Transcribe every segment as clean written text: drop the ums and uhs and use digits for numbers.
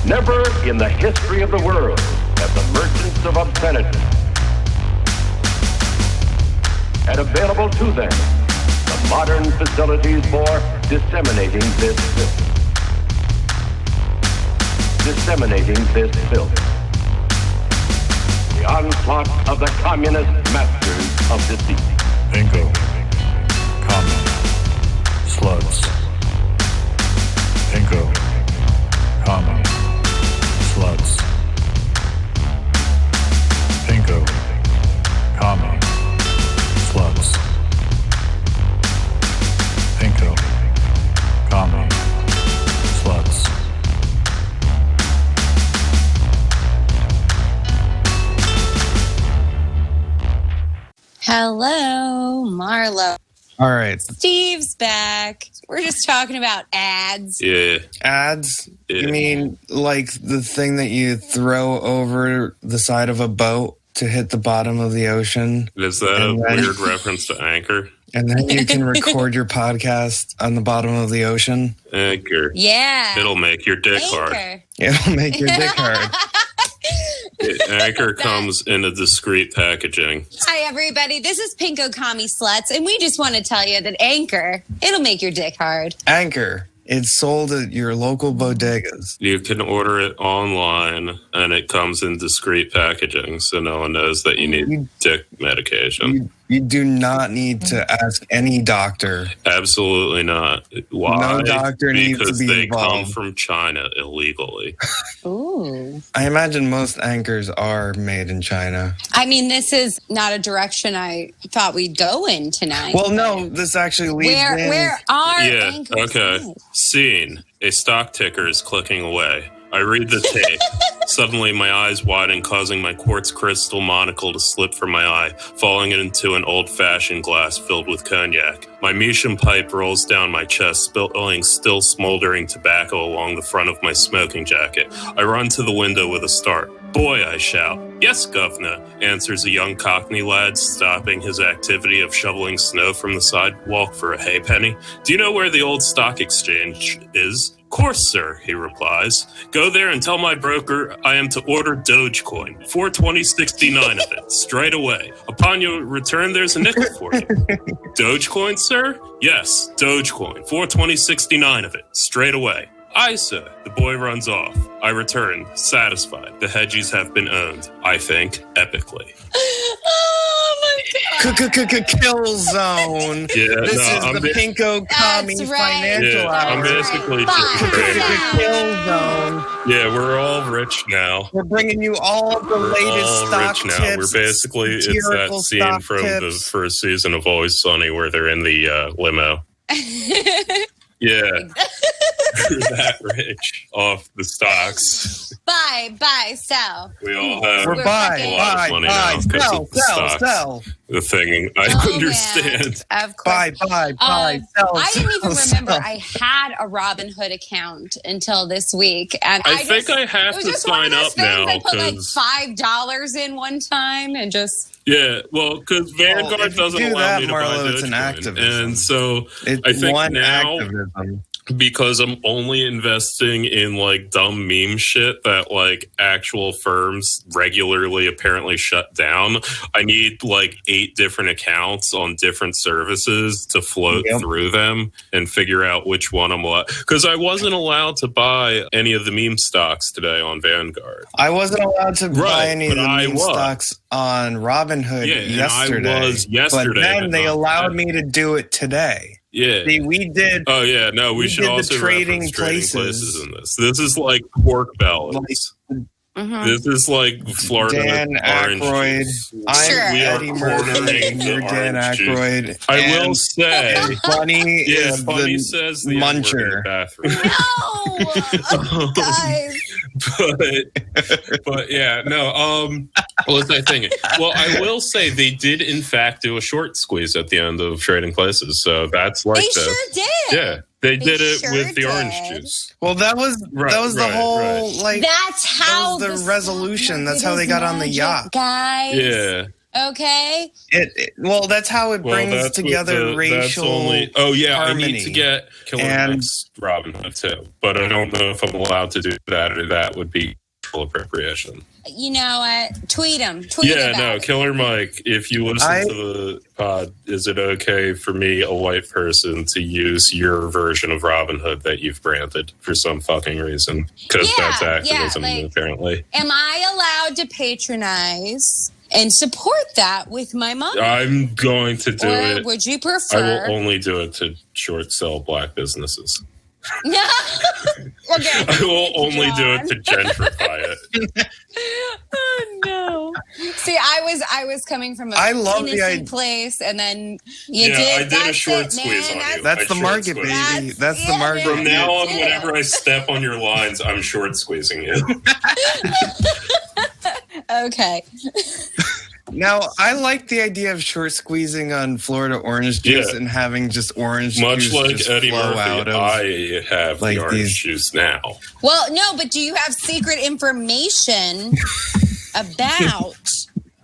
Never in the history of the world have the merchants of obscenity had available to them the modern facilities for disseminating this filth. Disseminating this filth. The onslaught of the communist masters of deceit. Pinko, Commie, Slutz. Pinko, Commie, Slutz. Pinko, Commie, Slutz. Pinko, Commie, Slutz. Hello, Marlo. All right. Steve's back. We're just talking about ads. Yeah. Ads? Yeah. You mean like the thing that you throw over the side of a boat to hit the bottom of the ocean? Is that a weird reference to Anchor? And then you can record your podcast on the bottom of the ocean? Anchor. Yeah. It'll make your dick hard. Anchor. It'll make your dick hard. Anchor comes in a discreet packaging. Hi, everybody. This is Pinko, Commie, Slutz, and we just want to tell you that Anchor, it'll make your dick hard. Anchor. It's sold at your local bodegas. You can order it online, and it comes in discreet packaging, so no one knows that you need dick medication. You do not need to ask any doctor. Absolutely not. Why? No doctor needs to be they involved. come from China illegally. Ooh. I imagine most anchors are made in China. I mean, this is not a direction I thought we'd go in tonight. Well, no, this actually leads in. Where are Yeah, anchors? okay. made? Scene. A stock ticker is clicking away. I read the tape. Suddenly, my eyes widen, causing my quartz crystal monocle to slip from my eye, falling into an old-fashioned glass filled with cognac. My Meerschaum pipe rolls down my chest, spilling still smoldering tobacco along the front of my smoking jacket. I run to the window with a start. "Boy," I shout. "Yes, governor," answers a young Cockney lad, stopping his activity of shoveling snow from the sidewalk for a halfpenny. "Do you know where the old stock exchange is?" "Course, sir," he replies. "Go there and tell my broker I am to order Dogecoin, 420.69 of it, straight away. Upon your return, there's a nickel for you." "Dogecoin, sir?" "Yes, Dogecoin, 420.69 of it, straight away." "Aye, sir." The boy runs off. I return, satisfied. The hedgies have been owned, I think, epically. Oh, my God. Kill zone. Yeah, This is I'm the Pinko Commie That's right. financial Yeah, hour. I'm basically just Fine. trading. Kill zone. Yeah, we're all rich now. We're bringing you all the We're latest all stock rich now. tips. We're basically, it's that satirical scene stock from the tips. first season of Always Sunny where they're in the limo. Yeah. We're that rich off the stocks. Buy, sell. We all have We're We're buy, fucking- a lot buy, of money buy, now because sell, of the sell, stocks. sell. The thing I Oh, understand. man. Of course. Buy, sell, I didn't even sell, remember sell. I had a Robinhood account until this week, and I think I have it was to just one of sign those up things now I put like because $5 in one time, and just yeah, well, because Vanguard if you doesn't do allow that, me to buy Marlo, it's an Dogecoin. activism. And so It's I think one now activism. because I'm only investing in like dumb meme shit that like actual firms regularly apparently shut down. I need like 8 different accounts on different services to float through them and figure out which one I'm what. Because I wasn't allowed to buy any of the meme stocks today on Vanguard. I wasn't allowed to buy Right, any of but the I meme was. stocks on Robinhood Yeah, and yesterday. I was yesterday, but then but they not allowed today. me to do it today. Yeah. See, we did. Oh yeah, no, we should did the also trading reference trading places. places in this. This is like pork bellies. This is like Florida Dan orange Aykroyd. juice. I'm Sure. We are Eddie Murphy. cornering You're the Dan orange juice. Aykroyd. I and will say, Bunny yeah, is Bunny the says the N-word in the muncher. bathroom. no, guys. but yeah, no. What was I thinking? Well, I will say they did in fact do a short squeeze at the end of Trading Places, so that's like They sure did. Yeah, they did it sure with the did. orange juice. Well, that was the whole like That's how that was the this resolution. That's how they got on the magic, yacht. guys. Yeah. Okay. Well, that's how it brings together racial harmony. I need to get Killer Mike's Robin Hood too, but I don't know if I'm allowed to do that, or that would be cultural appropriation. You know what? Tweet him. Killer Mike, if you listen to the pod, is it okay for me, a white person, to use your version of Robin Hood that you've branded for some fucking reason? Because that's activism, apparently. Am I allowed to patronize and support that with my money? I'm going to do it. Or would you prefer? I will only do it to short sell black businesses. No. Okay. I will only do it to gentrify it. Oh no! See, I was coming from a innocent place, and then you did. I did a short squeeze on you. That's the market, baby. That's the market. From now on, whenever I step on your lines, I'm short squeezing you. Okay. Now, I like the idea of short squeezing on Florida orange juice and having just orange much juice like just Eddie flow Murphy. out of, I have like the orange juice now. Well, no, but do you have secret information about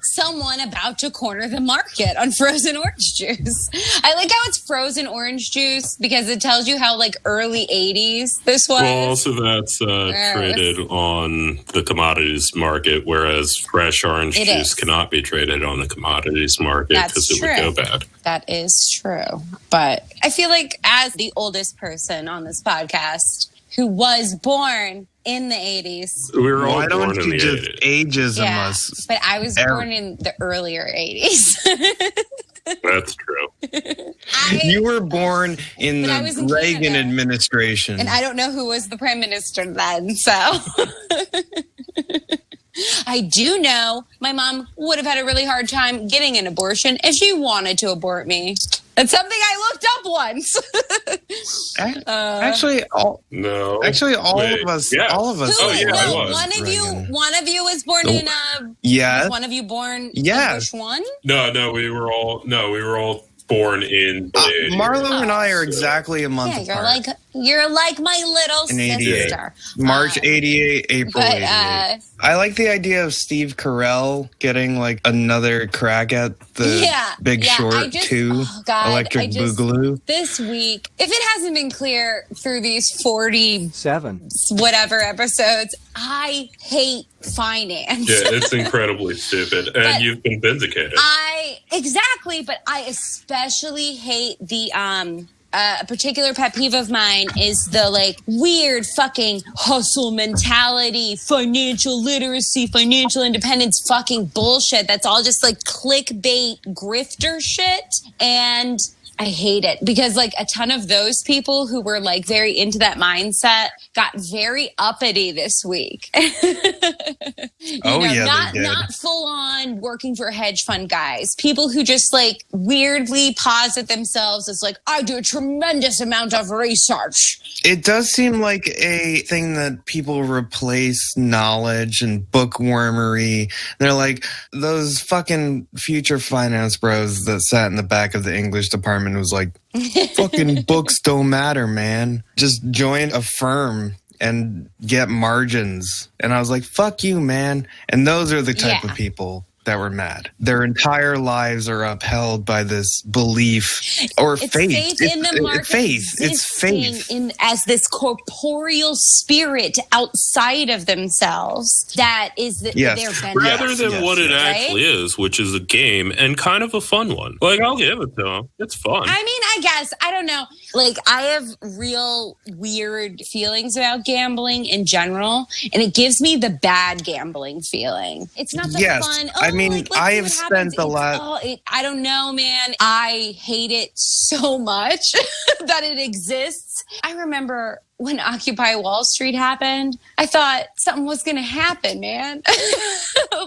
someone about to corner the market on frozen orange juice? I like how it's frozen orange juice because it tells you how like early 80s this was. Well, also that's traded on the commodities market, whereas fresh orange juice cannot be traded on the commodities market because it would go bad. That is true. But I feel like as the oldest person on this podcast who was born in the 80s. We were all Why born don't in you the just 80s. ageism us? But I was born in the earlier 80s. That's true. You were born in the Reagan administration. And I don't know who was the prime minister then, so... I do know my mom would have had a really hard time getting an abortion if she wanted to abort me. That's something I looked up once. Actually, all of us. All of us. I was. One of you was born in a. Yeah. Was one of you born in Bush one? No, we were all born in. Marlo and I are exactly a month apart. You're like my little sister. March 88, April 88. I like the idea of Steve Carell getting like another crack at the Big Short 2 Electric Boogaloo. This week, if it hasn't been clear through these 47 whatever episodes, I hate finance. Yeah, it's incredibly stupid. And you've been vindicated. Exactly, but I especially hate the a particular pet peeve of mine is the like weird fucking hustle mentality, financial literacy, financial independence fucking bullshit that's all just like clickbait grifter shit. And I hate it because like a ton of those people who were like very into that mindset got very uppity this week. Not full on working for hedge fund guys. People who just like weirdly posit themselves as like, I do a tremendous amount of research. It does seem like a thing that people replace knowledge and bookwormery. They're like those fucking future finance bros that sat in the back of the English department was like, fucking books don't matter, man. Just join a firm and get margins. And I was like, fuck you, man. And those are the type of people that were mad. Their entire lives are upheld by this belief or faith. Faith in the market. It's faith. As this corporeal spirit outside of themselves that is their benefit. Rather than what it actually is, which is a game and kind of a fun one. Like, I'll give it to them. It's fun. I mean, I guess. I don't know. Like, I have real weird feelings about gambling in general, and it gives me the bad gambling feeling. It's not the fun. I mean, I have spent a lot. I don't know, man. I hate it so much that it exists. I remember when Occupy Wall Street happened, I thought something was going to happen, man.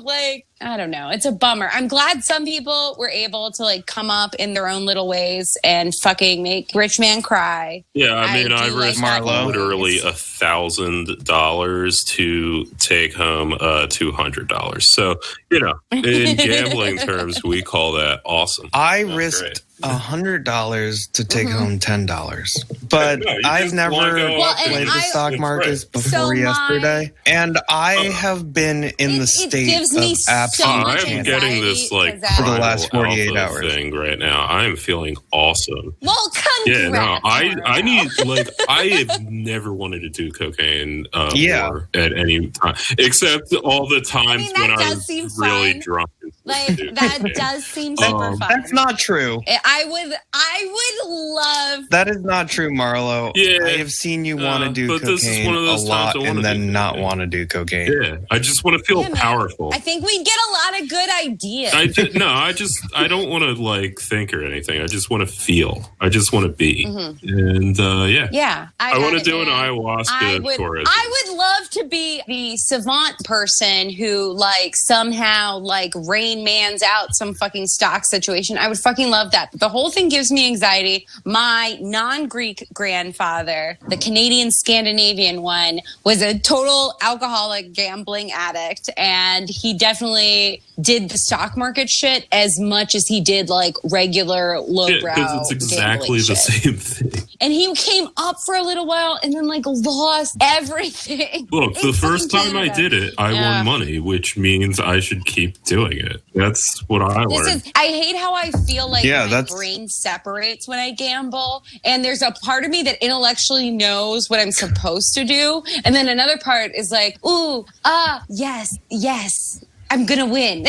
Like, I don't know. It's a bummer. I'm glad some people were able to like come up in their own little ways and fucking make rich man cry. Yeah, I mean, I risked literally $1,000 to take home $200. So, you know, in gambling terms, we call that awesome. I risked $100 to take home $10, but I've never. played the stock market before yesterday, and I have been in the state gives of me absolute I'm anxiety getting this like because for the primal last 48 alpha hours. thing right now. I'm feeling awesome. Well, Yeah, no, congrats. I need like I have never wanted to do cocaine Yeah. more at any time, except all the times that when I does was seem really fun. drunk. Like that does seem super fun. That's not true. I would love. That is not true, Marlo. Yeah. I have seen you want to do but this is cocaine one of a those lot times I wanna and then do not cocaine. want to do cocaine. Yeah, I just want to feel Yeah, man. powerful. I think we get a lot of good ideas. I don't want to like think or anything. I just want to feel. I just want to be. And yeah. Yeah, I want to do an ayahuasca tourism. I would love to be the savant person who like somehow like Rain Man's out some fucking stock situation. I would fucking love that. But the whole thing gives me anxiety. My non-Greek grandfather, the Canadian Scandinavian one, was a total alcoholic gambling addict, and he definitely did the stock market shit as much as he did like regular lowbrow. Because it's exactly the same thing. And he came up for a little while and then like lost everything. Look, the first time I did it, I Yeah. won money, which means I should keep doing it. That's what I learned. I hate how I feel like Yeah, my that's- brain separates when I gamble. And there's a part of me that intellectually knows what I'm supposed to do. And then another part is like, ooh, yes. I'm gonna win.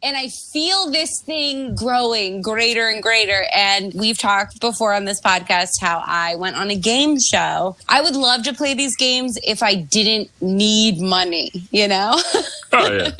And I feel this thing growing greater and greater. And we've talked before on this podcast how I went on a game show. I would love to play these games if I didn't need money, you know? Oh, yeah.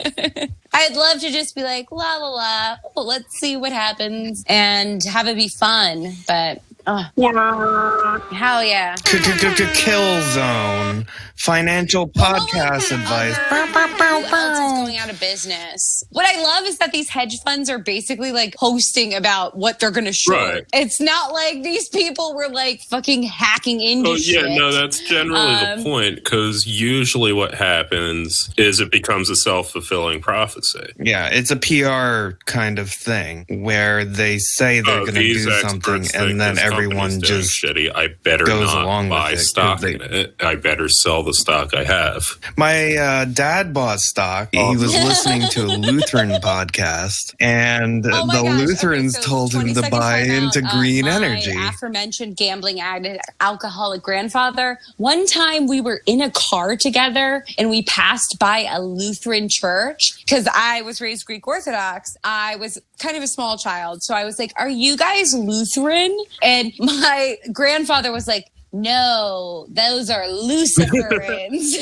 I'd love to just be like, la la la, well, let's see what happens and have it be fun. But hell yeah. Kill Zone. Financial podcast advice. Who else is going out of business? What I love is that these hedge funds are basically like posting about what they're going to short. Right. It's not like these people were like fucking hacking into Oh, shit. yeah, no, that's generally the point, because usually what happens is it becomes a self-fulfilling prophecy. Yeah, it's a PR kind of thing where they say they're going to These do experts something think and then this everyone company's doing just shitty. I better goes not along with buy it, 'cause stock they- in it. I better sell the stock I have. My dad bought stock. He was listening to a Lutheran podcast, and Oh my the gosh. Lutherans Okay, so told him 20 to seconds buy time out. into green My energy. aforementioned gambling addict, alcoholic grandfather. One time we were in a car together and we passed by a Lutheran church because I was raised Greek Orthodox. I was kind of a small child. So I was like, are you guys Lutheran? And my grandfather was like, no, those are Luciferans.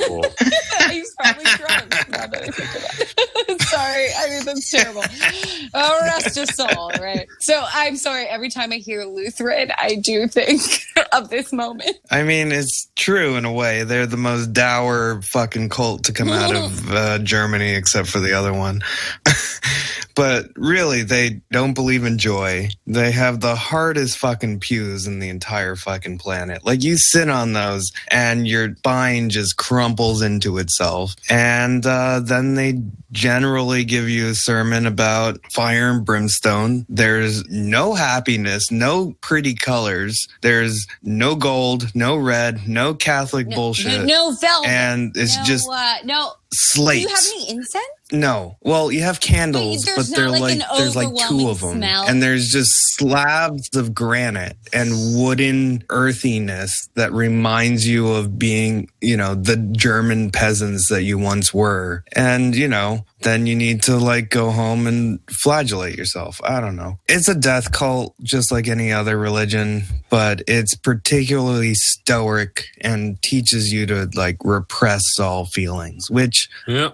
Cool. He's probably drunk. Now that I think about it. Sorry. I mean, that's terrible. Oh, rest his soul, right? So I'm sorry. Every time I hear Lutheran, I do think of this moment. I mean, it's true in a way. They're the most dour fucking cult to come out of Germany, except for the other one. But really, they don't believe in joy. They have the hardest fucking pews in the entire fucking planet. Like, you sit on those and your spine just crumples into itself. And then they generally give you a sermon about fire and brimstone. There's no happiness, no pretty colors. There's no gold, no red, no Catholic bullshit. No velvet. And it's just no. slates. Do you have any incense? No. Well, you have candles, But but there's they're not, like, like an there's like two overwhelming of them, smell? and there's just slabs of granite and wooden earthiness that reminds you of being, the German peasants that you once were. And, then you need to like go home and flagellate yourself. I don't know. It's a death cult just like any other religion, but it's particularly stoic and teaches you to like repress all feelings, which, Yeah.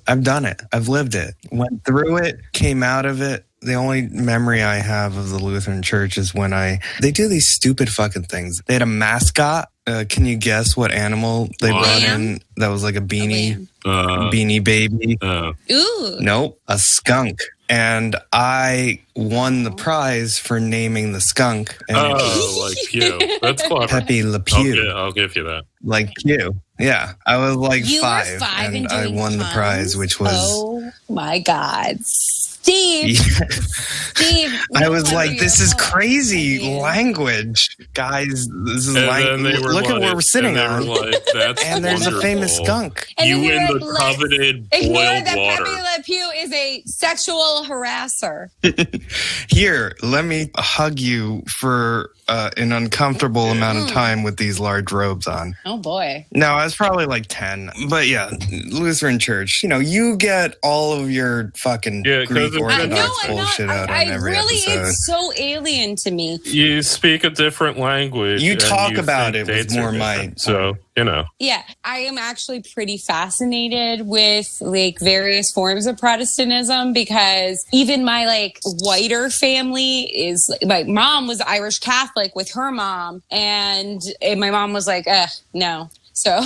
I've done it. I've lived it. Went through it, came out of it. The only memory I have of the Lutheran Church is when they do these stupid fucking things. They had a mascot. Can you guess what animal they brought in? That was like a beanie baby. Ooh. Nope, a skunk. And I won the prize for naming the skunk. And it was Like Pew. That's clever. Pepe Le Pew. I'll give you that. Like Pew. Yeah, I was like You five, were 5 and I doing won the prize, puns? which was Oh my God. Steve. Steve. I was no like, wonder this you're is a crazy woman. language, guys. This is And like, then they were look like, at where we're sitting and they on. were like, that's And there's a famous wonderful. skunk. And You then win you're the like, coveted ignore boiled that water. Pepe Le Pew is a sexual harasser. Here, let me hug you for an uncomfortable amount of time with these large robes on. Oh boy. No, I was probably like 10. But yeah, Lutheran Church, you get all of your fucking Yeah, 'cause Greek it's- Orthodox I'm not. bullshit out I on every really, episode. it's so alien to me. You speak a different language. You and talk you about think it with dates are more might. different. So, Yeah, I am actually pretty fascinated with like various forms of Protestantism because even my like whiter family is my mom was Irish Catholic with her mom, and my mom was like, no. So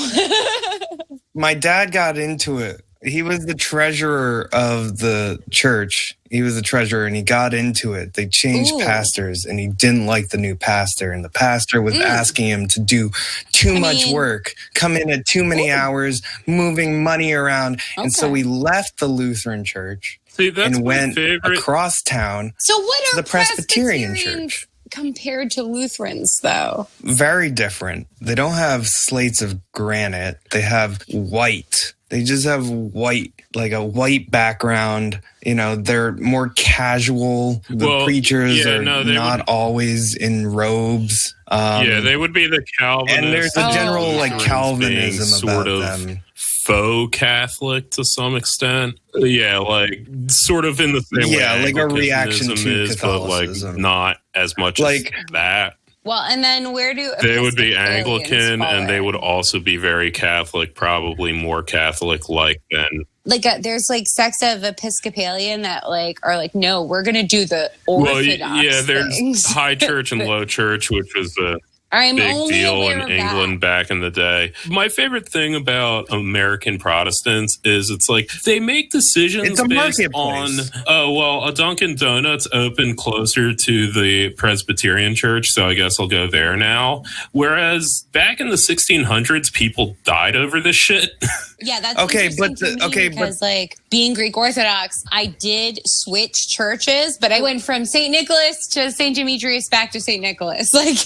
My dad got into it. He was the treasurer of the church. He was the treasurer and he got into it. They changed pastors and he didn't like the new pastor. And the pastor was asking him to do too much work, come in at too many hours, moving money around. And so he left the Lutheran church see, that's and my went favorite. across town so what to are the Presbyterian Presbyterians church. compared to Lutherans though? Very different. They don't have slates of granite. They have white. They just have white, like a white background. They're more casual. The preachers are not always in robes. They would be the Calvinists. And there's a general Lutherans Calvinism being about sort of them. Faux Catholic to some extent. Yeah, like sort of in the same way. Yeah, like a reaction Anglicanism to is, Catholicism. but like not as much as that. Well, and then where do They would be Episcopalians Anglican, fall and they in? would also be very Catholic, probably more Catholic-like than. Like there's like sects of Episcopalian that like are like, no, we're gonna do the Orthodox there's things. high church and low church, which was a I'm big only deal aware in of England back in the day. My favorite thing about American Protestants is it's like they make decisions It's a based marketplace. on, a Dunkin' Donuts opened closer to the Presbyterian Church, so I guess I'll go there now. Whereas back in the 1600s, people died over this shit. Yeah, that's Okay, interesting but to me because like being Greek Orthodox, I did switch churches, but I went from St. Nicholas to St. Demetrius back to St. Nicholas. Like,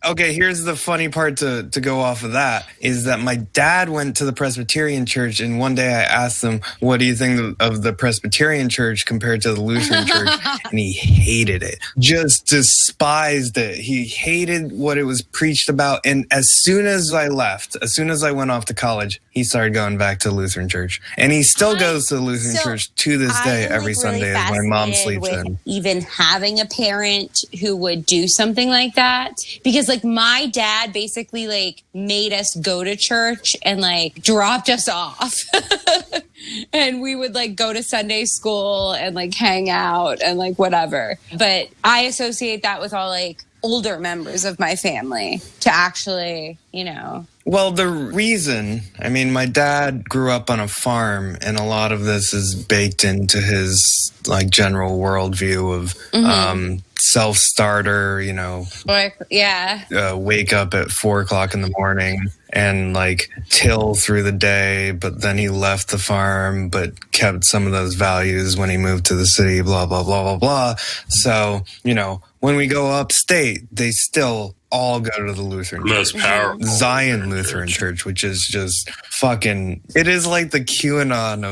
Okay, here's the funny part to go off of that is that my dad went to the Presbyterian church, and one day I asked him, what do you think of the Presbyterian church compared to the Lutheran church? And he hated it, just despised it. He hated what it was preached about. And as soon as I left, as soon as I went off to college, he started going back to the Lutheran church. And he still goes to the Lutheran church to this day, every Sunday as my mom sleeps in. Even having a parent who would do something like that, because like my dad basically like made us go to church and like dropped us off. And we would like go to Sunday school and like hang out and like whatever. But I associate that with all like older members of my family to actually, Well, the reason, my dad grew up on a farm, and a lot of this is baked into his like general worldview of self-starter, wake up at 4:00 in the morning and like till through the day, but then he left the farm but kept some of those values when he moved to the city, blah, blah, blah, blah, blah. So, when we go upstate, they still all go to the Lutheran Most church. powerful Zion Lutheran Church, which is just fucking, it is like the QAnon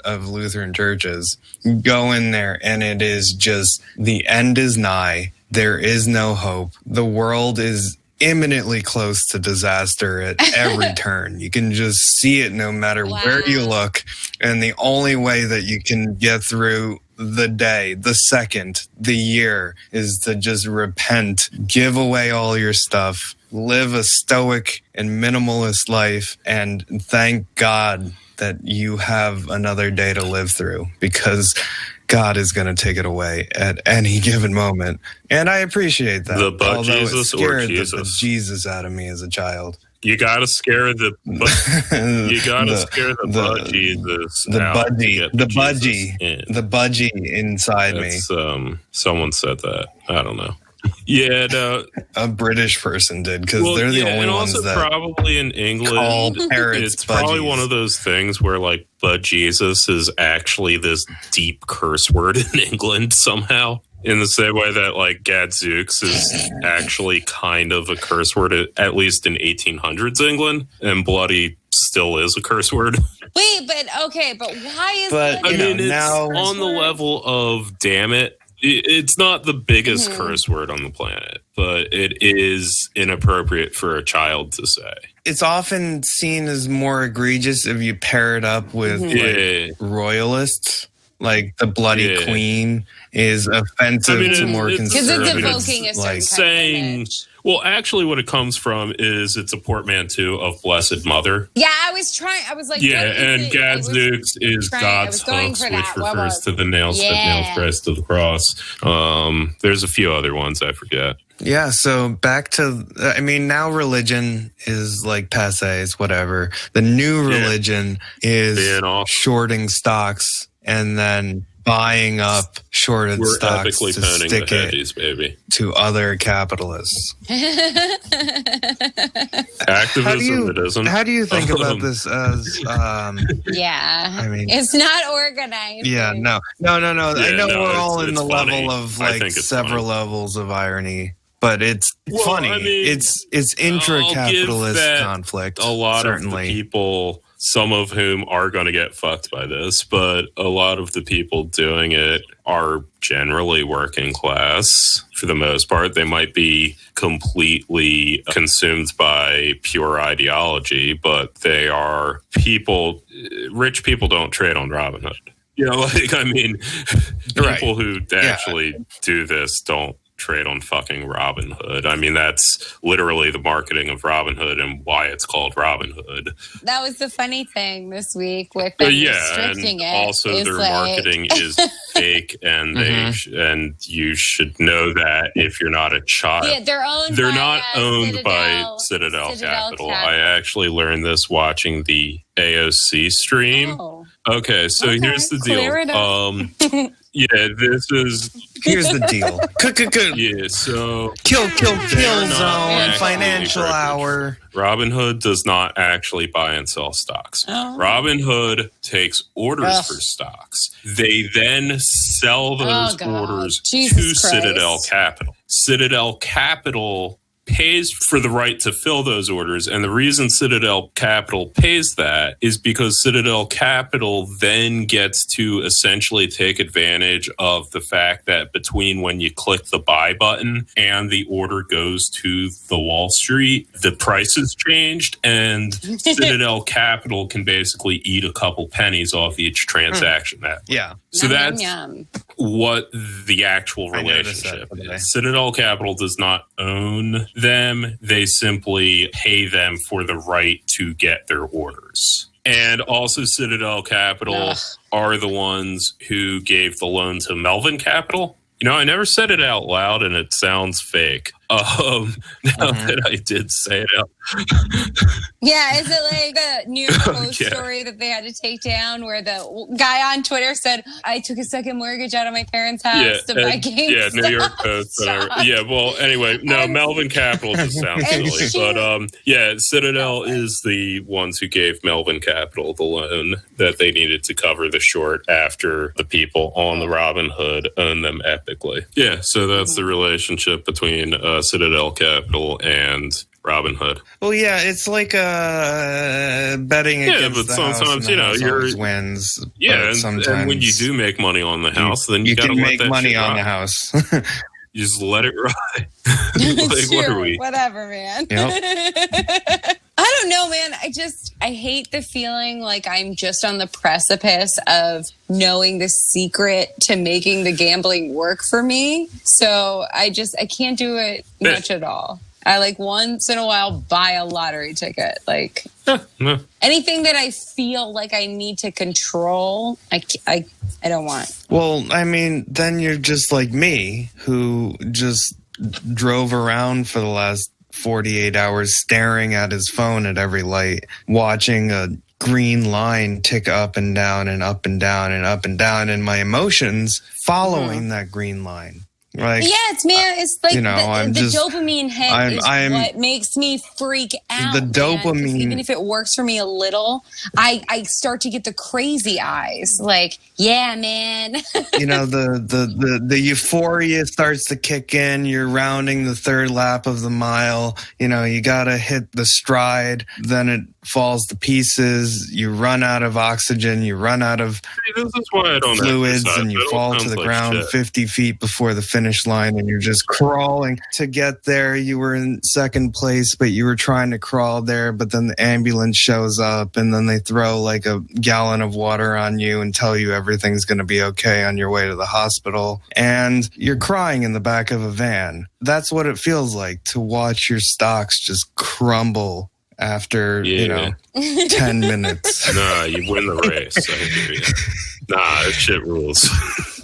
of Lutheran churches. Go in there and it is just, the end is nigh. There is no hope. The world is imminently close to disaster at every turn. You can just see it no matter where you look. And the only way that you can get through the day, the second, the year is to just repent, give away all your stuff, live a stoic and minimalist life, and thank God that you have another day to live through, because God is going to take it away at any given moment. And I appreciate that. The butt although Jesus it or scared Jesus? the Jesus out of me as a child. You gotta scare the butt Jesus. The budgie inside me. Someone said that. I don't know. Yeah, no. A British person did, because they're the only and ones also that probably in England, call parrots it's probably budgies. one of those things where like "but Jesus" is actually this deep curse word in England somehow. In the same way that like "gadzooks" is actually kind of a curse word, at least in 1800s England, and "bloody" still is a curse word. Wait, but why is But, bloody I mean, it's now- on the level of "damn it." It's not the biggest curse word on the planet, but it is inappropriate for a child to say. It's often seen as more egregious if you pair it up with like, royalists. Like the bloody queen is offensive to more because it's conservatives. evoking a certain kind of saying, image. well, actually, what it comes from is it's a portmanteau of Blessed Mother. Yeah, I was like, Yeah, what is and it? Gadzooks is God's going hooks, for which that. What refers was- to the nails that nails Christ to the cross. There's a few other ones I forget. Yeah, so back to, I mean, now religion is like passe, it's whatever. The new religion is Being off. shorting stocks and then buying up shorted We're stocks epically to pounding stick the it hedges, baby. to other capitalists. Activism, it isn't. How do you think about this as, Yeah, I mean- it's not organized. yeah, no. I know no, we're all in it's the funny. level of I like think it's several funny. levels of irony. But it's Well, funny. I mean, it's intra-capitalist I'll give that conflict. a lot certainly. of the people, some of whom are going to get fucked by this, but a lot of the people doing it are generally working class for the most part. They might be completely consumed by pure ideology, but they are people. Rich people don't trade on Robinhood. You know, like, I mean, people who actually do this don't trade on fucking Robinhood. I mean, that's literally the marketing of Robinhood and why it's called Robinhood. That was the funny thing this week with them restricting and it. also is their like- marketing is fake, and and you should know that if you're not a child. Yeah, they're owned. They're by, not owned by Citadel Capital. Capital. I actually learned this watching the AOC stream. Oh. Okay, so here's the clear it deal. Yeah, this is Here's the deal. yeah. So Kill They're not zone, actually financial privileged. hour. Robinhood does not actually buy and sell stocks. Oh. Robinhood takes orders for stocks. They then sell those God. orders Jesus to Christ. Citadel Capital. Citadel Capital pays for the right to fill those orders. And the reason Citadel Capital pays that is because Citadel Capital then gets to essentially take advantage of the fact that between when you click the buy button and the order goes to the Wall Street, the price has changed, and Citadel Capital can basically eat a couple pennies off each transaction. Yeah. So Yum, that's yum, yum. what the actual I noticed that relationship today. is. Citadel Capital does not own them. They simply pay them for the right to get their orders. And also Citadel Capital are the ones who gave the loan to Melvin Capital. You know, I never said it out loud and it sounds fake. Now that I did say it out. Yeah, is it like the New York Post Yeah. story that they had to take down where the guy on Twitter said, I took a second mortgage out of my parents' house to buy GameStop. Yeah, New York Post. Yeah, well, anyway, no, And- Melvin Capital just sounds And silly. she- But yeah, Citadel is the ones who gave Melvin Capital the loan that they needed to cover the short after the people on the Robinhood own them epically. Yeah, so that's the relationship between Citadel Capital and Robinhood. Well, yeah, it's like betting against but the sometimes, house, and the you know, house you're- always wins. Yeah, but and sometimes when you do make money on the house, then you, you gotta can let make that money shit on the ride. house. You just let it ride. It's Like, what are true. we? Whatever, man. Yep. I don't know, man. I hate the feeling like I'm just on the precipice of knowing the secret to making the gambling work for me. So I can't do it much at all. I like once in a while buy a lottery ticket. Like No. anything that I feel like I need to control, I don't want. Well, I mean, then you're just like me, who just drove around for the last 48 hours staring at his phone at every light, watching a green line tick up and down and up and down and up and down, and my emotions following that green line. Like, it's man. It's like the dopamine hit I'm what makes me freak out. The man, dopamine, even if it works for me a little, I start to get the crazy eyes. Like, yeah, man. the euphoria starts to kick in. You're rounding the third lap of the mile. You gotta hit the stride. Then it falls to pieces. You run out of oxygen. You run out of fluids, and you fall to the ground 50 feet before the finish line, and you're just crawling to get there. You were in second place, but you were trying to crawl there, but then the ambulance shows up, and then they throw like a gallon of water on you and tell you everything's going to be okay on your way to the hospital, and you're crying in the back of a van. That's what it feels like to watch your stocks just crumble after 10 minutes. Nah, you win the race. I hear you. Nah, that shit rules.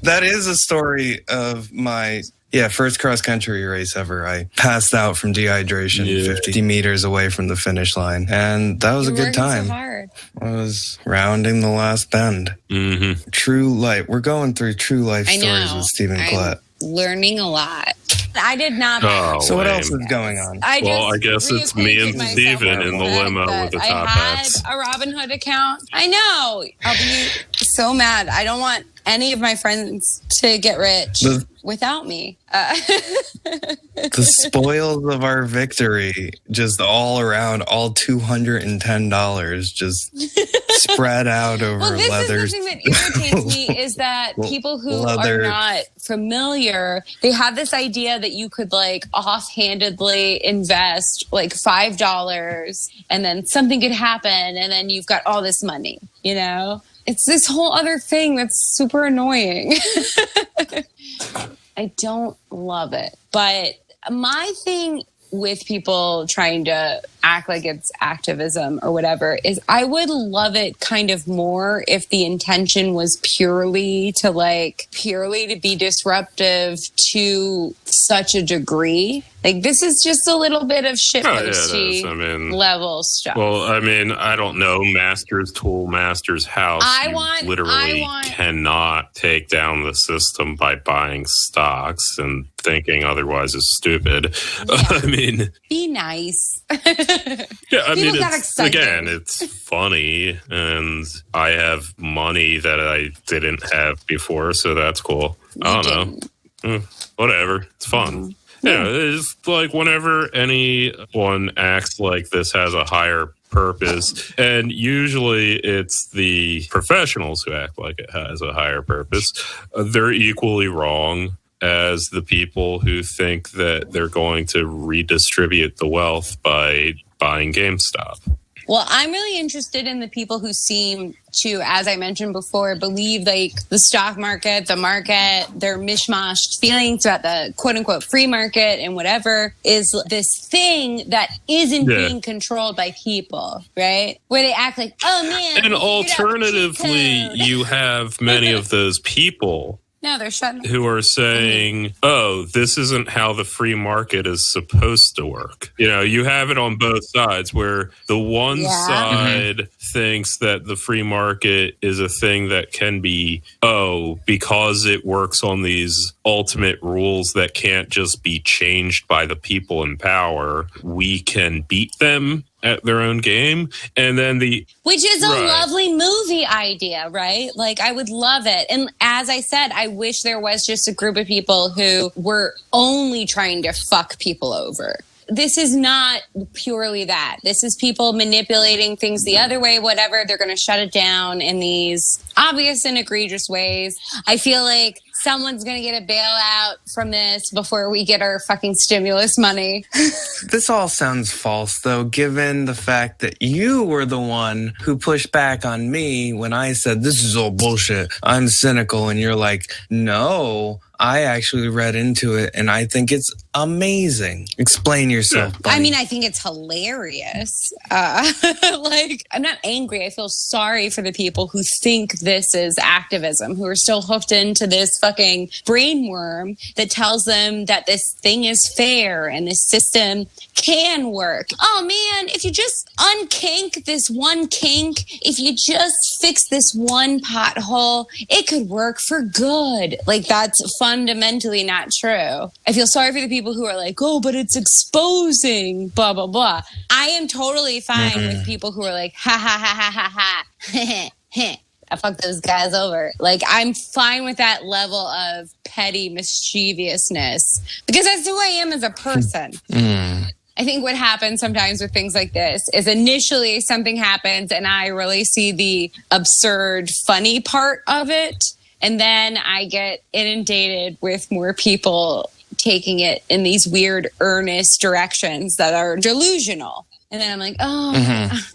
That is a story of my first cross country race ever. I passed out from dehydration 50 meters away from the finish line, and that was a good time. So hard. I was rounding the last bend. Mm-hmm. True life. We're going through true life stories with Stephen Klett. Learning a lot. I did not. So what else is going on? I guess it's me and Steven in the limo with the top hats. I had a Robinhood account. I know. I'll be so mad. I don't want any of my friends to get rich without me. The spoils of our victory, just all around, all $210, just spread out over leather. This is the thing that irritates me is that people who are not familiar, they have this idea that you could like offhandedly invest like $5 and then something could happen and then you've got all this money, It's this whole other thing that's super annoying. I don't love it. But my thing with people trying to act like it's activism or whatever is I would love it kind of more if the intention was purely to be disruptive to such a degree. Like, this is just a little bit of shitposty level stuff. Well, I don't know Master's Tool, Master's House. Literally cannot take down the system by buying stocks and thinking otherwise is stupid. Yeah. Be nice. It's funny, and I have money that I didn't have before, so that's cool. I don't know. Whatever. It's fun. Mm-hmm. Yeah, it's like whenever anyone acts like this has a higher purpose, and usually it's the professionals who act like it has a higher purpose, they're equally wrong as the people who think that they're going to redistribute the wealth by buying GameStop. Well, I'm really interested in the people who seem to, as I mentioned before, believe like the stock market, the market, their mishmashed feelings about the quote unquote free market and whatever is this thing that isn't being controlled by people, right? Where they act like, oh man. And alternatively, you have many of those people No, they're shutting who are saying, oh, this isn't how the free market is supposed to work. You have it on both sides where the one side thinks that the free market is a thing that can be, because it works on these ultimate rules that can't just be changed by the people in power, we can beat them at their own game. And then which is a lovely movie idea, right? Like, I would love it. And as I said, I wish there was just a group of people who were only trying to fuck people over. This is not purely that. This is people manipulating things the other way, whatever. They're going to shut it down in these obvious and egregious ways. I feel like someone's going to get a bailout from this before we get our fucking stimulus money. This all sounds false, though, given the fact that you were the one who pushed back on me when I said, this is all bullshit. I'm cynical. And you're like, no, I actually read into it and I think it's amazing. Explain yourself, buddy. I think it's hilarious. I'm not angry. I feel sorry for the people who think this is activism, who are still hooked into this fucking brainworm that tells them that this thing is fair and this system can work. Oh man, if you just unkink this one kink, if you just fix this one pothole, it could work for good. Like, that's fundamentally not true. I feel sorry for the people who are like, oh, but it's exposing, blah, blah, blah. I am totally fine with people who are like, ha, ha, ha, ha, ha, ha. I fuck those guys over. Like, I'm fine with that level of petty mischievousness because that's who I am as a person. I think what happens sometimes with things like this is initially something happens and I really see the absurd, funny part of it. And then I get inundated with more people taking it in these weird, earnest directions that are delusional. And then I'm like, oh,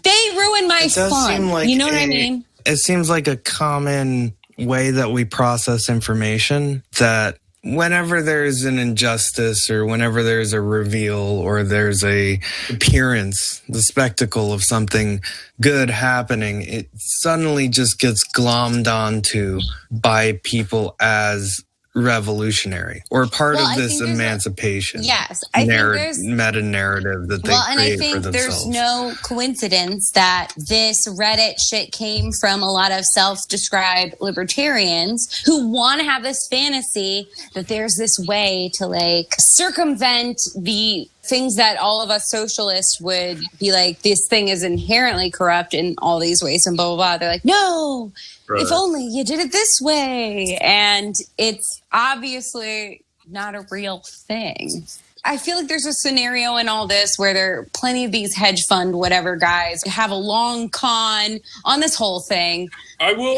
they ruined my fun. Like you know what I mean? It seems like a common way that we process information, that whenever there's an injustice or whenever there's a reveal or there's a appearance, the spectacle of something good happening, it suddenly just gets glommed onto by people as revolutionary or part of this emancipation. I think there's meta narrative that they create for themselves. There's no coincidence that this Reddit shit came from a lot of self-described libertarians who want to have this fantasy that there's this way to like circumvent the things that all of us socialists would be like, this thing is inherently corrupt in all these ways and blah, blah, blah. They're like, no, if only you did it this way. And it's obviously not a real thing. I feel like there's a scenario in all this where there are plenty of these hedge fund whatever guys have a long con on this whole thing. I will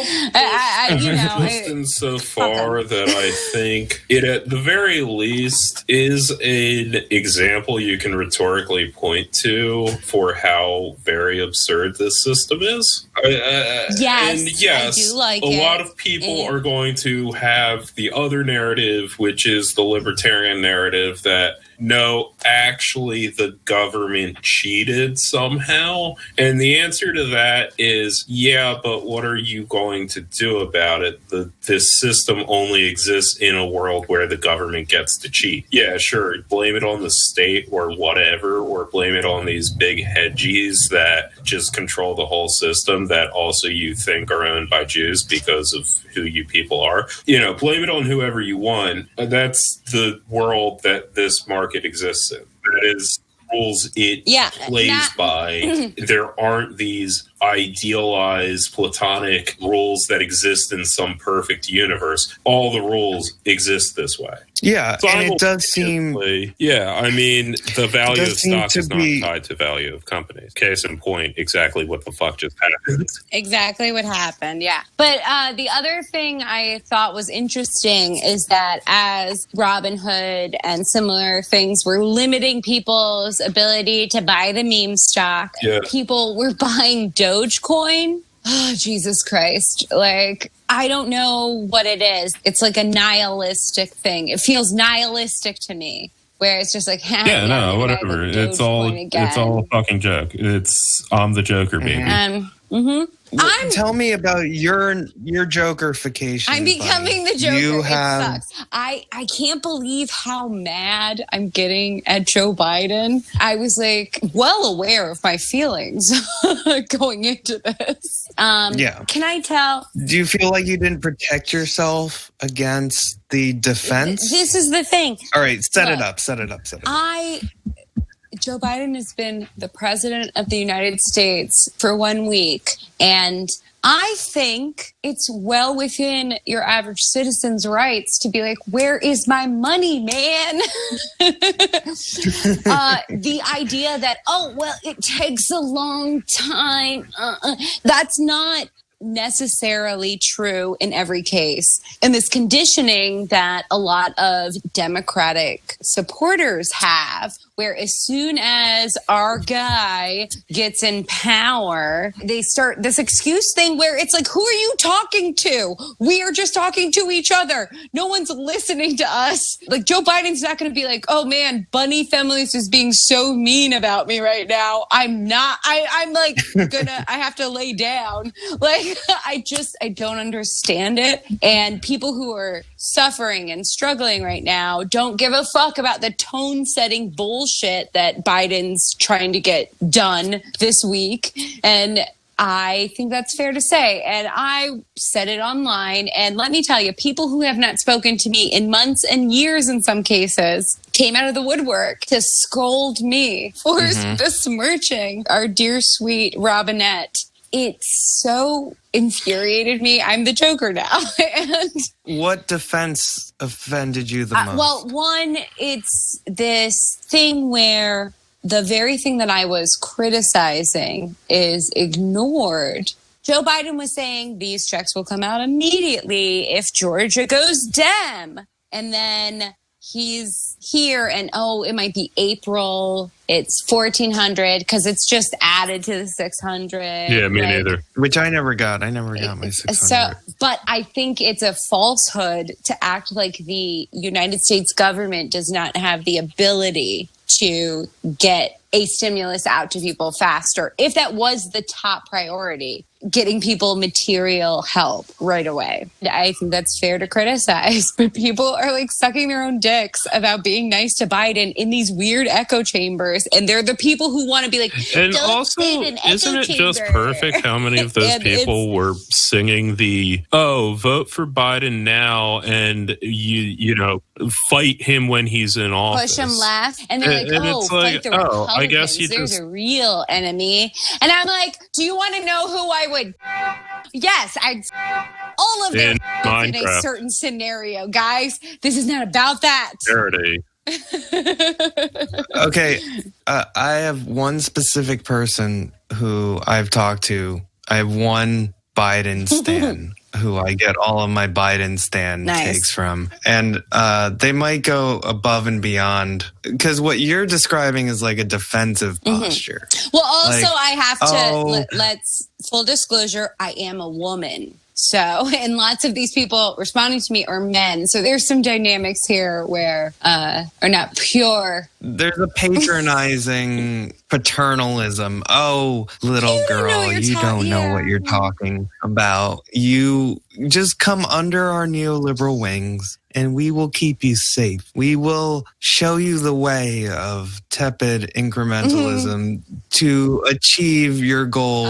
distance so far that I think it at the very least is an example you can rhetorically point to for how very absurd this system is. Yes, I do like a lot of people are going to have the other narrative, which is the libertarian narrative that no, actually the government cheated somehow. And the answer to that is, yeah, but what are you going to do about it? This system only exists in a world where the government gets to cheat. Yeah, sure, blame it on the state or whatever, or blame it on these big hedgies that just control the whole system that also you think are owned by Jews because of who you people are. You know, blame it on whoever you want. That's the world that this market exists in. That is rules it plays by. There aren't these idealized platonic rules that exist in some perfect universe. All the rules exist this way. Yeah, and it does seem... Yeah, I mean, the value of stock is not tied to value of companies. Case in point, exactly what the fuck just happened. Exactly what happened, yeah. But the other thing I thought was interesting is that as Robinhood and similar things were limiting people's ability to buy the meme stock, people were buying Dogecoin. Oh, Jesus Christ. Like, I don't know what it is. It's like a nihilistic thing. It feels nihilistic to me, where it's just like, whatever. It's all a fucking joke. I'm the Joker, baby. Tell me about your Jokerification. I'm becoming the Joker. It sucks. I can't believe how mad I'm getting at Joe Biden. I was like well aware of my feelings going into this. Can I tell? Do you feel like you didn't protect yourself against the defense? This is the thing. All right, set it up. Joe Biden has been the president of the United States for 1 week, and I think it's well within your average citizen's rights to be like, where is my money, man? The idea that, it takes a long time. That's not necessarily true in every case. And this conditioning that a lot of Democratic supporters have, where as soon as our guy gets in power, they start this excuse thing where it's like, who are you talking to? We are just talking to each other. No one's listening to us. Like, Joe Biden's not going to be like, oh man, Bunny Feminist is being so mean about me right now. I'm not, I'm like I have to lay down. Like, I don't understand it. And people who are suffering and struggling right now don't give a fuck about the tone setting bullshit that Biden's trying to get done this week. And I think that's fair to say. And I said it online. And let me tell you, people who have not spoken to me in months and years in some cases came out of the woodwork to scold me for besmirching our dear, sweet Robinette. It so infuriated me. I'm the Joker now. And what defense offended you the most? Well, one, it's this thing where the very thing that I was criticizing is ignored. Joe Biden was saying these checks will come out immediately if Georgia goes Dem. And then he's here and, it might be April. It's $1,400 because it's just added to the $600. Yeah, me neither. Which I never got. I never got my $600. So, but I think it's a falsehood to act like the United States government does not have the ability to get a stimulus out to people faster. If that was the top priority, getting people material help right away. I think that's fair to criticize, but people are like sucking their own dicks about being nice to Biden in these weird echo chambers. And they're the people who want to be like, and also, isn't it just perfect how many of those people were singing the, vote for Biden now and you know, fight him when he's in office. Push him left. And they're like, fight the Republicans. I guess you There's just a real enemy. And I'm like, do you want to know who I would? Yes, I'd all of them in a certain scenario, guys. This is not about that. Charity. Okay, I have one specific person who I've talked to. I have one Biden stan who I get all of my Biden stan takes from. And they might go above and beyond because what you're describing is like a defensive posture. Well, also, like, I have to, let's full disclosure, I am a woman. So, and lots of these people responding to me are men. So there's some dynamics here where are not pure. There's a patronizing paternalism. Oh, little girl, you don't know what you're talking about. You just come under our neoliberal wings and we will keep you safe. We will show you the way of tepid incrementalism to achieve your goal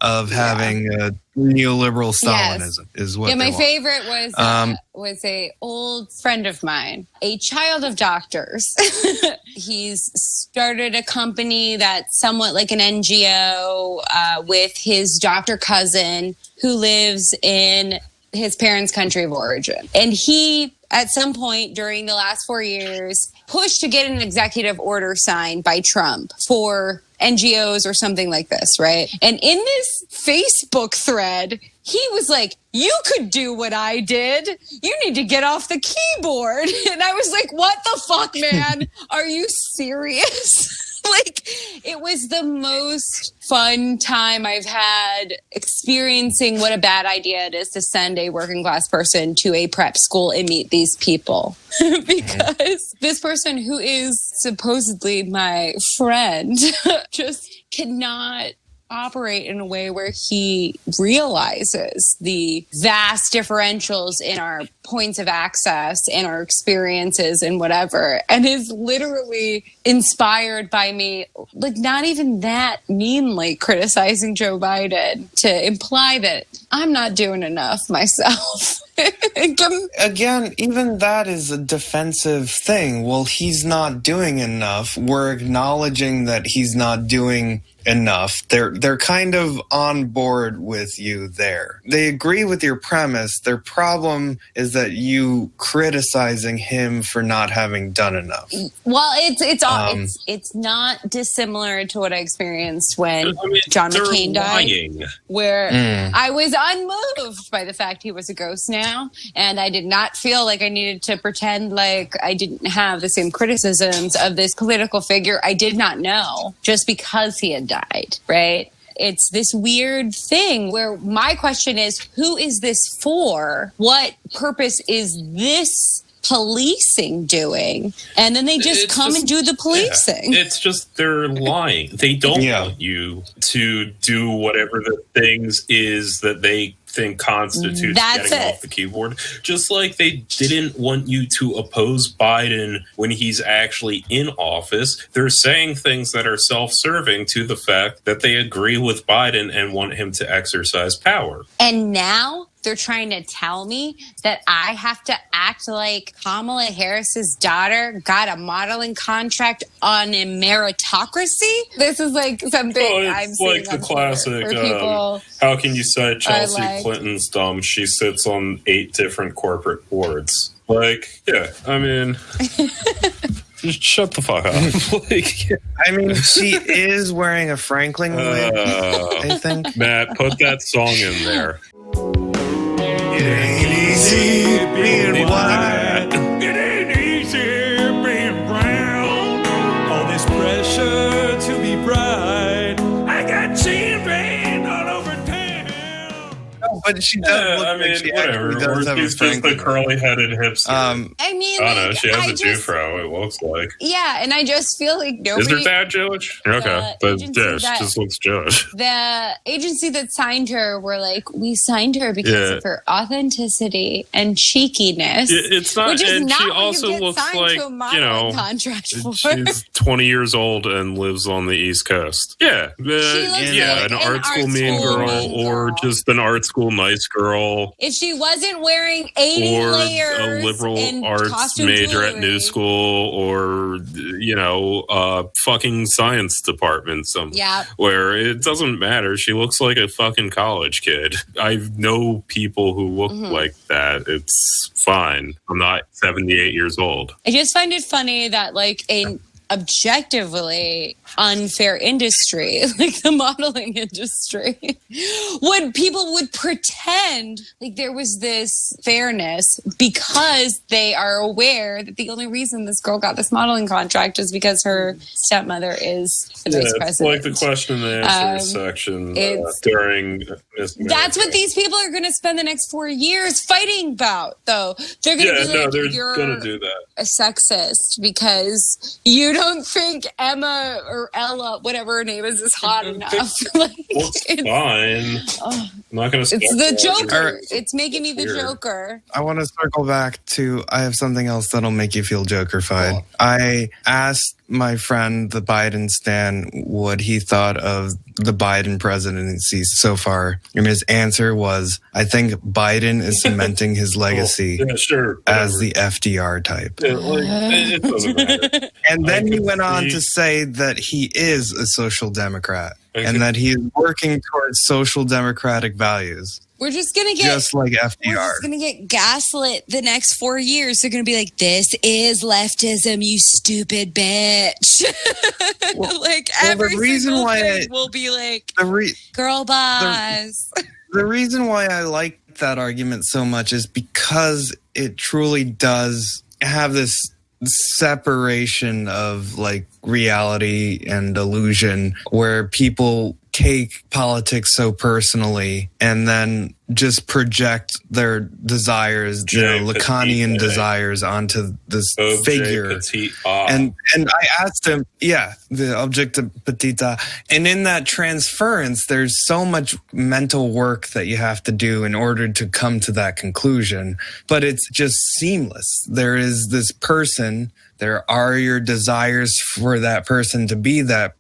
of having a neoliberal Stalinism is what. Yeah, my favorite was a old friend of mine, a child of doctors. He's started a company that's somewhat like an NGO with his doctor cousin who lives in his parents' country of origin. And he, at some point during the last 4 years, pushed to get an executive order signed by Trump for NGOs or something like this, right? And in this Facebook thread, he was like, you could do what I did. You need to get off the keyboard. And I was like, what the fuck, man? Are you serious? Like, it was the most fun time I've had experiencing what a bad idea it is to send a working class person to a prep school and meet these people. Because this person who is supposedly my friend just cannot operate in a way where he realizes the vast differentials in our points of access and our experiences and whatever, and is literally inspired by me, like not even that meanly criticizing Joe Biden to imply that I'm not doing enough myself. Again, even that is a defensive thing. Well, he's not doing enough. We're acknowledging that he's not doing enough. They're kind of on board with you there. They agree with your premise. Their problem is that you criticizing him for not having done enough. Well, it's not dissimilar to what I experienced when John McCain died, where I was unmoved by the fact he was a ghost now, and I did not feel like I needed to pretend like I didn't have the same criticisms of this political figure I did not know just because he had died, right? It's this weird thing where my question is, who is this for? What purpose is this policing doing? And then they just come and do the policing. Yeah. It's just they're lying. They don't want you to do whatever the things is that they think constitutes getting off the keyboard. Just like they didn't want you to oppose Biden when he's actually in office, they're saying things that are self-serving to the fact that they agree with Biden and want him to exercise power. And now they're trying to tell me that I have to act like Kamala Harris's daughter got a modeling contract on a meritocracy. This is like something I'm seeing. It's like the classic, how can you say Chelsea Clinton's dumb? She sits on 8 different corporate boards. Like, yeah, I mean... Just shut the fuck up. I mean, she is wearing a Franklin wig, I think. Matt, put that song in there. It ain't easy being white. It ain't easy being brown. All this pressure to be bright. I got chin pain all over town. No, but she does look like she whatever. does have She's just the curly-headed hipster. I mean, I don't know. She has a Jufro, it looks like. Yeah, and I just feel like nobody... Is her dad Jewish? Okay. But yeah, she just looks Jewish. The agency that signed her were like, we signed her because of her authenticity and cheekiness. It's not... Which is and not she what also you get looks signed like, to a modeling contract for. She's 20 years old and lives on the East Coast. Yeah. Like an art school mean girl or just an art school nice girl. If she wasn't wearing 80 or layers a liberal and arts major at New School or, fucking science department where it doesn't matter. She looks like a fucking college kid. I know people who look like that. It's fine. I'm not 78 years old. I just find it funny that like a objectively unfair industry like the modeling industry when people would pretend like there was this fairness because they are aware that the only reason this girl got this modeling contract is because her stepmother is the vice president. It's like the question and answer section during that's what these people are going to spend the next 4 years fighting about, though. They're going to be like, they're going to do that. A sexist because you don't think Emma or Ella, whatever her name is hot enough. It's fine. I'm not going to. It's the Joker. It's making me the Joker. I want to circle back to. I have something else that'll make you feel Joker-fied. Oh. I asked my friend, the Biden stan, what he thought of the Biden presidency so far, and his answer was, "I think Biden is cementing his legacy as the FDR type." It doesn't matter. And then he went on to say that he is a social democrat and that he is working towards social democratic values. We're just going to get... Just like FDR. We're just going to get gaslit the next 4 years. They're going to be like, this is leftism, you stupid bitch. Every single thing will be like, girl boss. The reason why I like that argument so much is because it truly does have this separation of like reality and illusion where people take politics so personally and then just project their desires, Lacanian desires onto this figure. And I asked him, the object petita. And in that transference, there's so much mental work that you have to do in order to come to that conclusion. But it's just seamless. There is this person. There are your desires for that person to be that,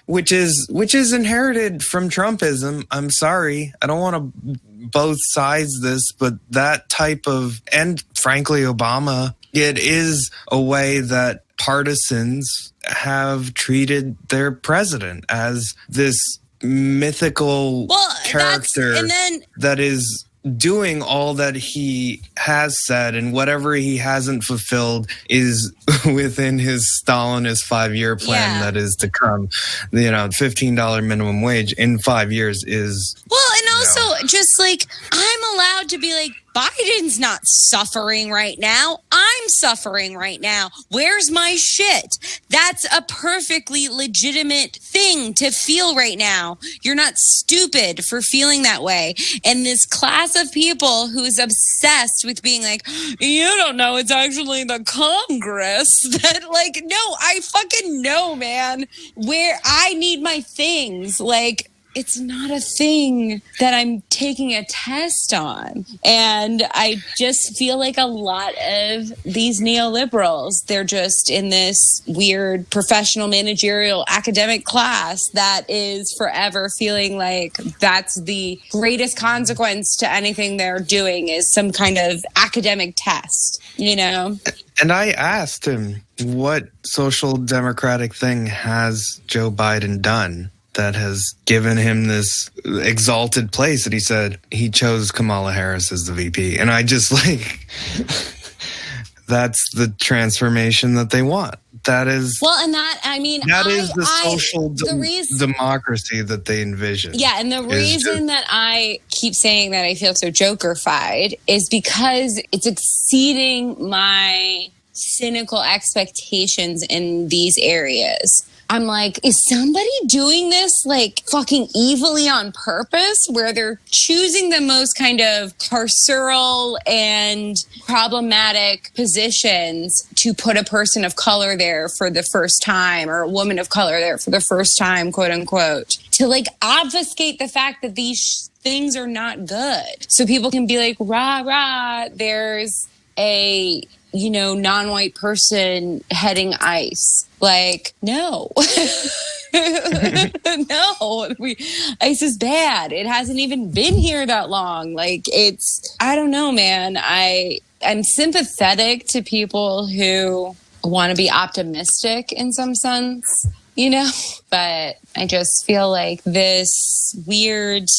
which is inherited from Trumpism. I'm sorry. I don't want to both sides this, but that type of, and frankly, Obama, it is a way that partisans have treated their president as this mythical character that is doing all that he has said, and whatever he hasn't fulfilled is within his Stalinist 5-year plan that is to come. $15 minimum wage in 5 years is... Well, and also just like, I'm allowed to be like, Biden's not suffering right now. I'm suffering right now. Where's my shit? That's a perfectly legitimate thing to feel right now. You're not stupid for feeling that way. And this class of people who's obsessed with being like, you don't know, it's actually the Congress. That like, no, I fucking know, man. Where I need my things. Like, it's not a thing that I'm taking a test on. And I just feel like a lot of these neoliberals, they're just in this weird professional managerial academic class that is forever feeling like that's the greatest consequence to anything they're doing is some kind of academic test, you know? And I asked him, what social democratic thing has Joe Biden done that has given him this exalted place? And he said he chose Kamala Harris as the VP. And I just like, that's the transformation that they want. That is, well, and that, I mean, that is the social reason, democracy that they envision. Yeah. And the reason that I keep saying that I feel so joker-fied is because it's exceeding my cynical expectations in these areas. I'm like, is somebody doing this like fucking evilly on purpose where they're choosing the most kind of carceral and problematic positions to put a person of color there for the first time or a woman of color there for the first time, quote unquote, to like obfuscate the fact that these things are not good. So people can be like, rah, rah, there's a, you know, non-white person heading ICE. Like, no. No. ICE is bad. It hasn't even been here that long. Like, it's, I don't know, man. I'm sympathetic to people who want to be optimistic in some sense, you know? But I just feel like this weird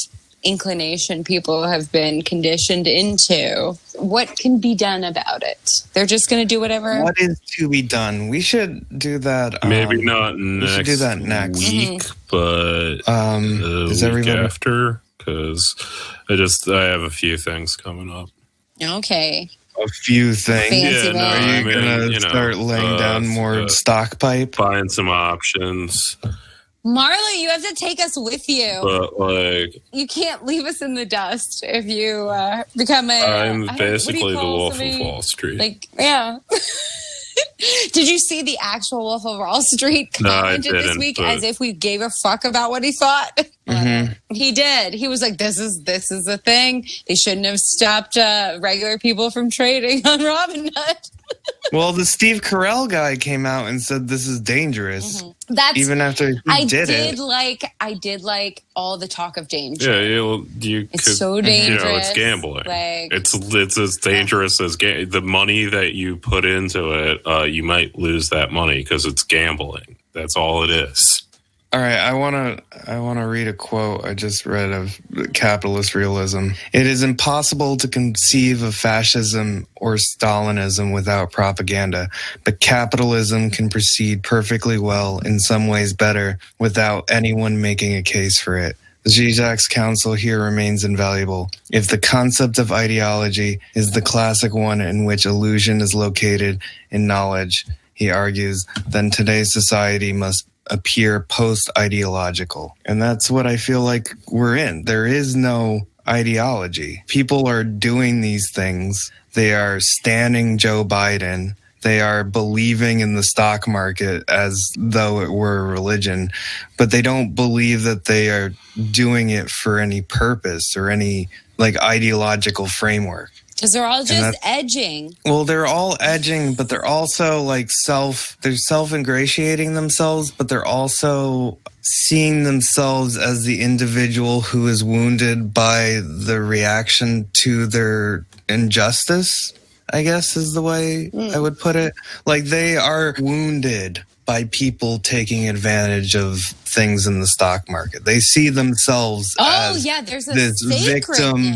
inclination people have been conditioned into, what can be done about it? They're just going to do whatever. What is to be done? We should do that. Maybe not we should do that next week, but is the week everybody after, because I have a few things coming up. Okay. a few things? Fancy Are you gonna start laying down more stock pipe? Find some options. Marla, you have to take us with you. But like, you can't leave us in the dust if you become a. I'm basically the Wolf of Wall Street. Like, yeah. Did you see the actual Wolf of Wall Street commented this week as if we gave a fuck about what he thought? Mm-hmm. He did. He was like, "This is a thing. They shouldn't have stopped regular people from trading on Robinhood." Well, the Steve Carell guy came out and said this is dangerous. Mm-hmm. That's even after he did it. I did like all the talk of danger. Yeah, it's so dangerous. You know, it's gambling. Like, it's as dangerous as the money that you put into it. You might lose that money because it's gambling. That's all it is. All right, I want to read a quote I just read of capitalist realism. It is impossible to conceive of fascism or Stalinism without propaganda, but capitalism can proceed perfectly well, in some ways better, without anyone making a case for it. Zizek's counsel here remains invaluable. If the concept of ideology is the classic one in which illusion is located in knowledge, he argues, then today's society must appear post-ideological. And that's what I feel like we're in. There is no ideology. People are doing these things. They are standing Joe Biden. They are believing in the stock market as though it were a religion, but they don't believe that they are doing it for any purpose or any like ideological framework. Because they're all just edging. Well, they're all edging, but they're also like they're self-ingratiating themselves, but they're also seeing themselves as the individual who is wounded by the reaction to their injustice, I guess is the way I would put it. Like they are wounded by people taking advantage of things in the stock market. They see themselves as there's this victim.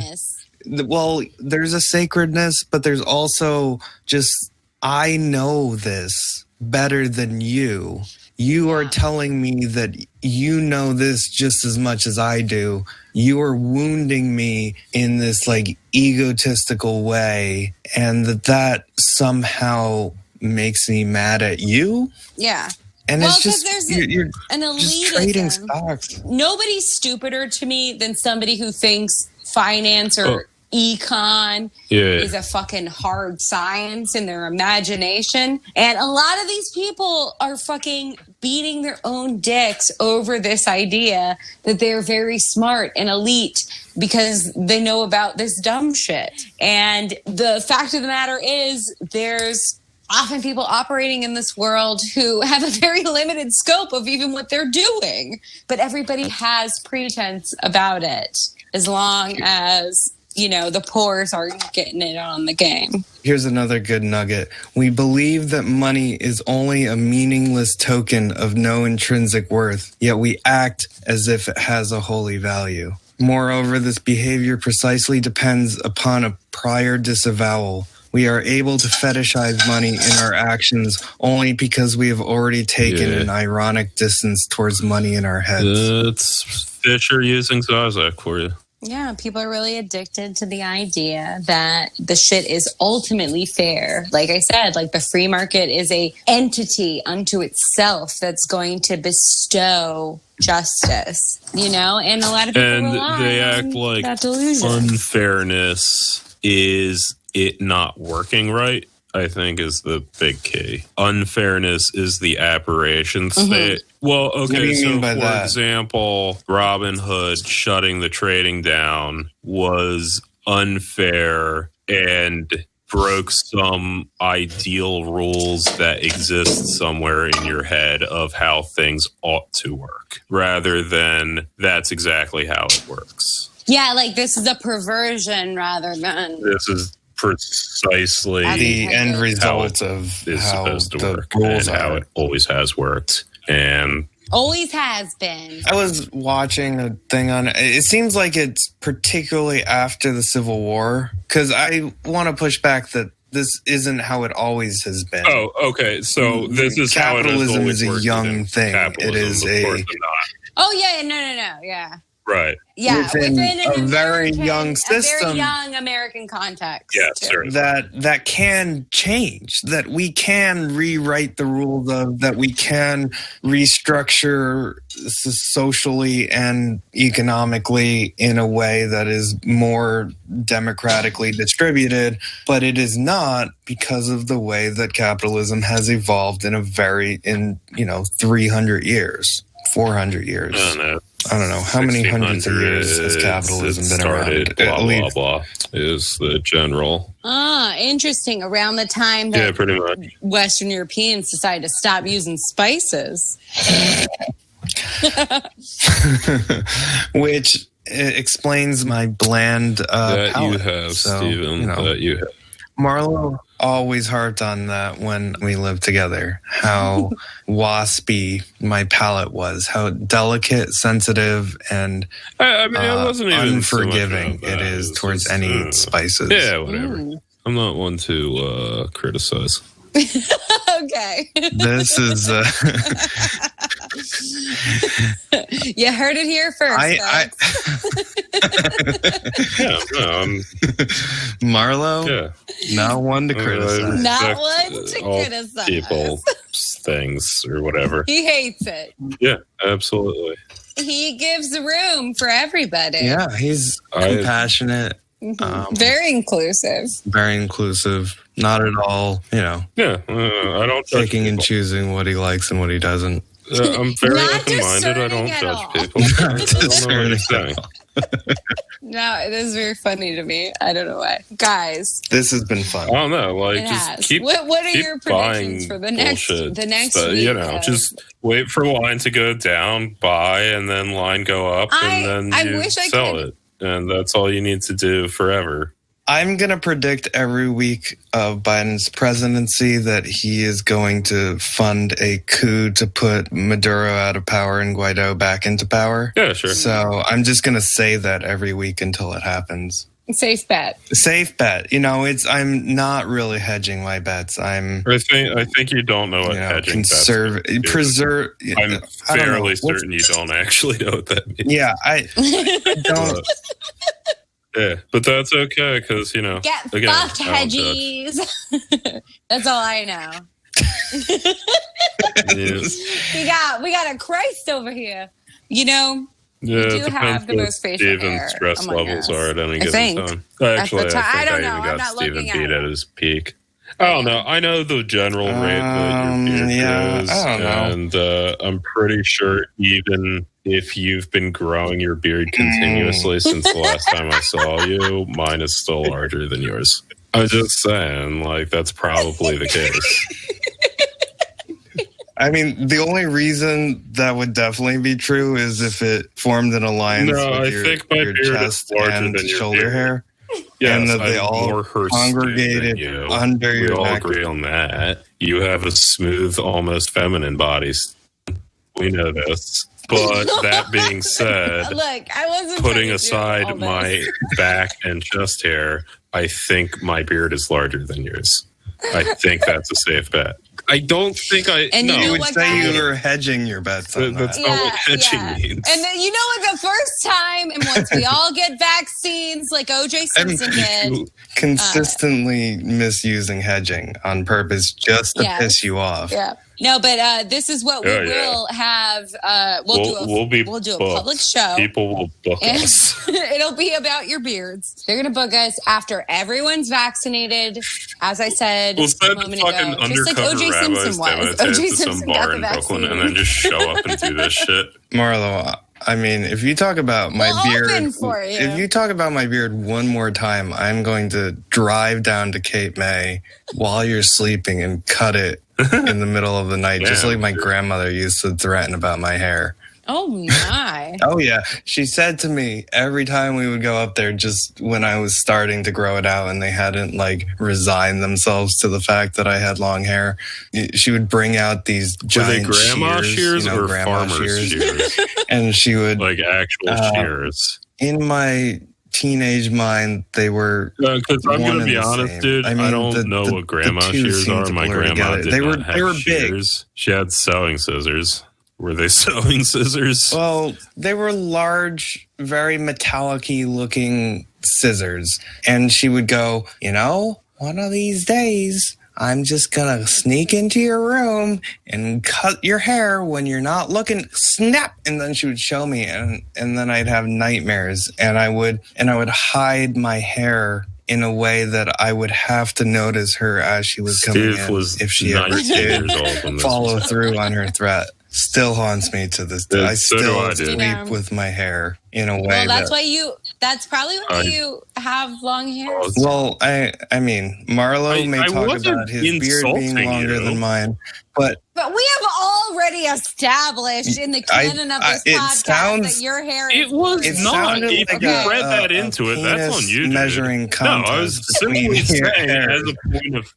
Well, there's a sacredness, but there's also just, I know this better than you. You are telling me that you know this just as much as I do. You are wounding me in this like egotistical way, and that somehow makes me mad at you. Yeah. And it's just, there's you're an elitism. just trading stocks. Nobody's stupider to me than somebody who thinks finance or econ is a fucking hard science in their imagination. And a lot of these people are fucking beating their own dicks over this idea that they're very smart and elite because they know about this dumb shit. And the fact of the matter is, there's often people operating in this world who have a very limited scope of even what they're doing. But everybody has pretense about it, as long as, you know, the poors are getting it on the game. Here's another good nugget. We believe that money is only a meaningless token of no intrinsic worth, yet we act as if it has a holy value. Moreover, this behavior precisely depends upon a prior disavowal. We are able to fetishize money in our actions only because we have already taken an ironic distance towards money in our heads. It's Fisher using Zazak for you. Yeah, people are really addicted to the idea that the shit is ultimately fair. Like I said, like the free market is a entity unto itself that's going to bestow justice, you know? And a lot of people rely they act on like that delusion. Unfairness is it not working right, I think, is the big key. Unfairness is the aberration state. Well, okay, What do you so mean by for that? example, Robin Hood shutting the trading down was unfair and broke some ideal rules that exist somewhere in your head of how things ought to work, rather than that's exactly how it works. Yeah, like this is a perversion rather than... This is precisely The end how result it of is how supposed to the work rules and how are. it always has worked. And Always has been. I was watching a thing on it seems like it's particularly after the Civil War, because I want to push back that this isn't how it always has been. oh, okay. So this is Capitalism how it has always is a worked young within thing. capitalism. It is of course a- not. Oh, yeah, no, yeah. Right. Yeah, Within an a very American- young a system. very young American context. Yeah, too. certainly. that can change, that we can rewrite the rules of, that we can restructure socially and economically in a way that is more democratically distributed, but it is not because of the way that capitalism has evolved in 300 years, 400 years. I don't know. How many hundreds of years has capitalism been started, around? blah, blah, blah, is the general. Interesting. Around the time that Yeah, pretty much. Western Europeans decided to stop using spices. Which explains my bland That palate. you have, So, Stephen. That you have. Marlo always harped on that when we lived together, how waspy my palate was, how delicate, sensitive, and I mean, it wasn't even so much unforgiving about that. it is It's towards just, any spices. Yeah, whatever. I'm not one to criticize. Okay. This is You heard it here first. Yeah, no, Marlo, not one to I criticize. Not respect one to all criticize. people, things, or whatever. He hates it. Yeah, absolutely. He gives room for everybody. Yeah, he's compassionate, Very inclusive. very inclusive, not at all, Yeah, I don't judge picking and people. choosing what he likes and what he doesn't. I'm very Not open-minded. I don't discerning at all. judge people. I don't know what you're saying. No, it is very funny to me. I don't know why. Guys, This has been I fun. don't know. Like, it just has. keep. What are keep your buying predictions for the next bullshit week? You know, just wait for line to go down, buy, and then line go up, and then you wish I sell could- it. And that's all you need to do forever. I'm going to predict every week of Biden's presidency that he is going to fund a coup to put Maduro out of power and Guaido back into power. Yeah, sure. So I'm just going to say that every week until it happens. Safe bet. Safe bet. You know, I'm not really hedging my bets. I'm I think you don't know what hedging bets mean. preserve. I'm I don't know. fairly What's- certain you don't actually know what that means. Yeah, I don't. Yeah, but that's okay because Get again, fucked, I don't judge. hedgies. That's all I know. Yeah. We got a Christ over here. You know, Yeah, You it do depends have the what most facial Steven's hair stress among levels us. are at any I given think. time. At Actually, the time. I I think don't I know. even I'm got not Steven looking beat at at it. his peak. I don't know. I know the general rate that your beard Yeah, grows, I don't know. and I'm pretty sure even if you've been growing your beard continuously since the last time I saw you, mine is still larger than yours. I'm just saying, like, that's probably the case. I mean, the only reason that would definitely be true is if it formed an alliance No, with I your think my your beard is chest larger and than your shoulder beard. hair, Yes, and that they I'm all more hirsute congregated than you. under We your all neck. agree on that. You have a smooth, almost feminine body. We know this. But that being said, Look, I wasn't putting trying to do aside all this. my back and chest hair, I think my beard is larger than yours. I think that's a safe bet. I don't think I. And no, you You know would what, say guys? you were hedging your bets on That's that. not what hedging means. And then, you know what? The first time, and once we all get vaccines, like OJ Simpson did. Consistently misusing hedging on purpose just to Yes. piss you off. Yeah. No, but this is what we Oh, yeah. will have. We'll do a public booked. show. People will book And us. it'll be about your beards. They're going to book us after everyone's vaccinated. As I said We'll a send moment fucking ago, just like undercover OJ rabbis Simpson down was. to OJ some Simpson got bar the in vaccine. Brooklyn and then just show up and do this shit. Marlo, I mean, if you talk about my We'll beard, open for you. if you talk about my beard one more time, I'm going to drive down to Cape May while you're sleeping and cut it in the middle of the night, just Yeah, like my sure. grandmother used to threaten about my hair. Oh, my. Oh yeah, she said to me every time we would go up there, just when I was starting to grow it out and they hadn't like resigned themselves to the fact that I had long hair, she would bring out these Were they giant grandma shears, you know, or grandma farmer's shears? and she would, Like actual shears? in my teenage mind, they were. Because I'm one going to and be the honest, same. dude. I I, mean, don't know what grandma the two shears seem are. to My blur grandma together. did They not were have big. shears. She had sewing scissors. Were they sewing scissors? Well, they were large, very metallic-y looking scissors. And she would go, you know, one of these days, I'm just going to sneak into your room and cut your hair when you're not looking. Snap! And then she would show me, and then I'd have nightmares. And I would hide my hair in a way that I would have to notice her as she was coming Steve in was if she ever 19 did years old when this follow was through on her threat. Still haunts me to this day. Yeah, I so do still I, dude. sleep Yeah. with my hair in a way Well, that's that. why that's probably why you have long hair. Well, I mean, Marlo may I talk wasn't about his beard being insulting longer you. than mine, but But we have already established in the canon of this it podcast sounds- that your hair is It was it longer. not. sounded If like you a- read that a into it, that's on penis you, dude. measuring No, I contest was simply between your saying hairs. as a point of.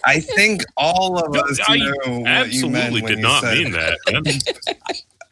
I think all of us I know what you meant absolutely when did you not said mean that. Man.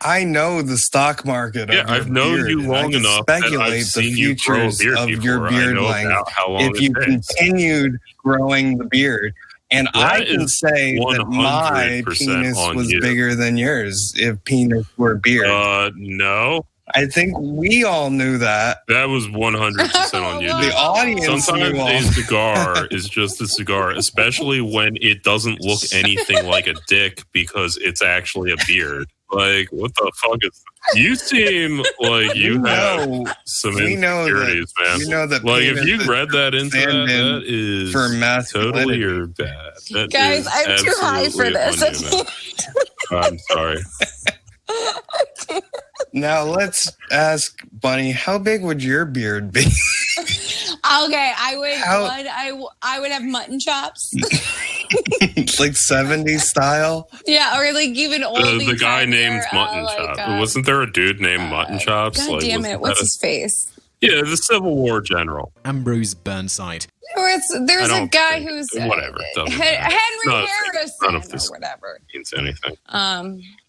I know the stock market. Yeah, of your I've known beard, you and I long can enough that speculate I've the seen you grow a futures beard of before. your I beard know length about how long if you it takes. continued growing the beard. And I That can is say that my 100% penis on was you. bigger than yours if penis were beard. No, I think we all knew that. that was 100% on you. The dude. The audience Sometimes knew all. a cigar is just a cigar, especially when it doesn't look anything like a dick because it's actually a beard. Like, what the fuck is? You seem like you have some we know insecurities, man. We know that Like, if penis you is read that into that, stand-in that is for totally masculinity. your bad. That Guys, is I'm too high for absolutely this. on you, man. I'm sorry. Now let's ask Bunny, how big would your beard be? Okay, I would. How- I would have mutton chops. Like 70s style? Yeah, or like even oldie. The guy timey, named Mutton Chop. Wasn't there a dude named Mutton Chops? God Like, damn wasn't it! What's that his face? Yeah, the Civil War general. Ambrose Burnside. There's I a don't guy think- who's whatever, it doesn't matter. Henry None Harrison of this or whatever. means anything.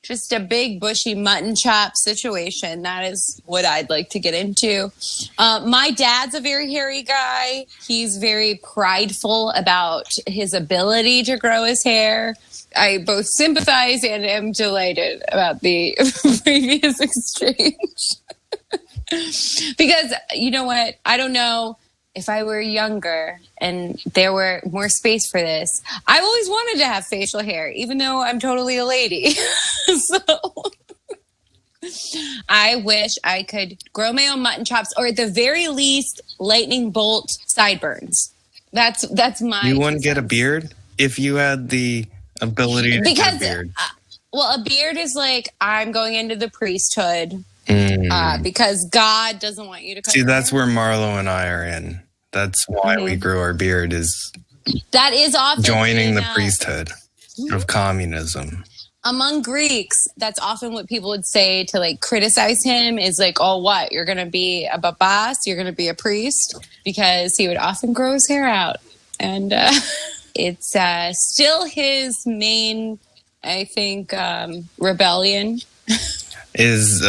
Just a big bushy mutton chop situation. That is what I'd like to get into. My dad's a very hairy guy. He's very prideful about his ability to grow his hair. I both sympathize and am delighted about the previous exchange. Because you know what? I don't know if I were younger and there were more space for this. I've always wanted to have facial hair, even though I'm totally a lady. So I wish I could grow my own mutton chops, or at the very least, lightning bolt sideburns. That's my. You wouldn't get a beard if you had the ability to get a beard. Well, a beard is like, I'm going into the priesthood because God doesn't want you to cut. See, your that's hair. where Marlo and I are in. That's why we grew our beard, is That is often joining the in, priesthood of communism. Among Greeks, that's often what people would say to like criticize him is like, oh, what? You're going to be a babas? You're going to be a priest? Because he would often grow his hair out. And it's still his main, I think, rebellion. Is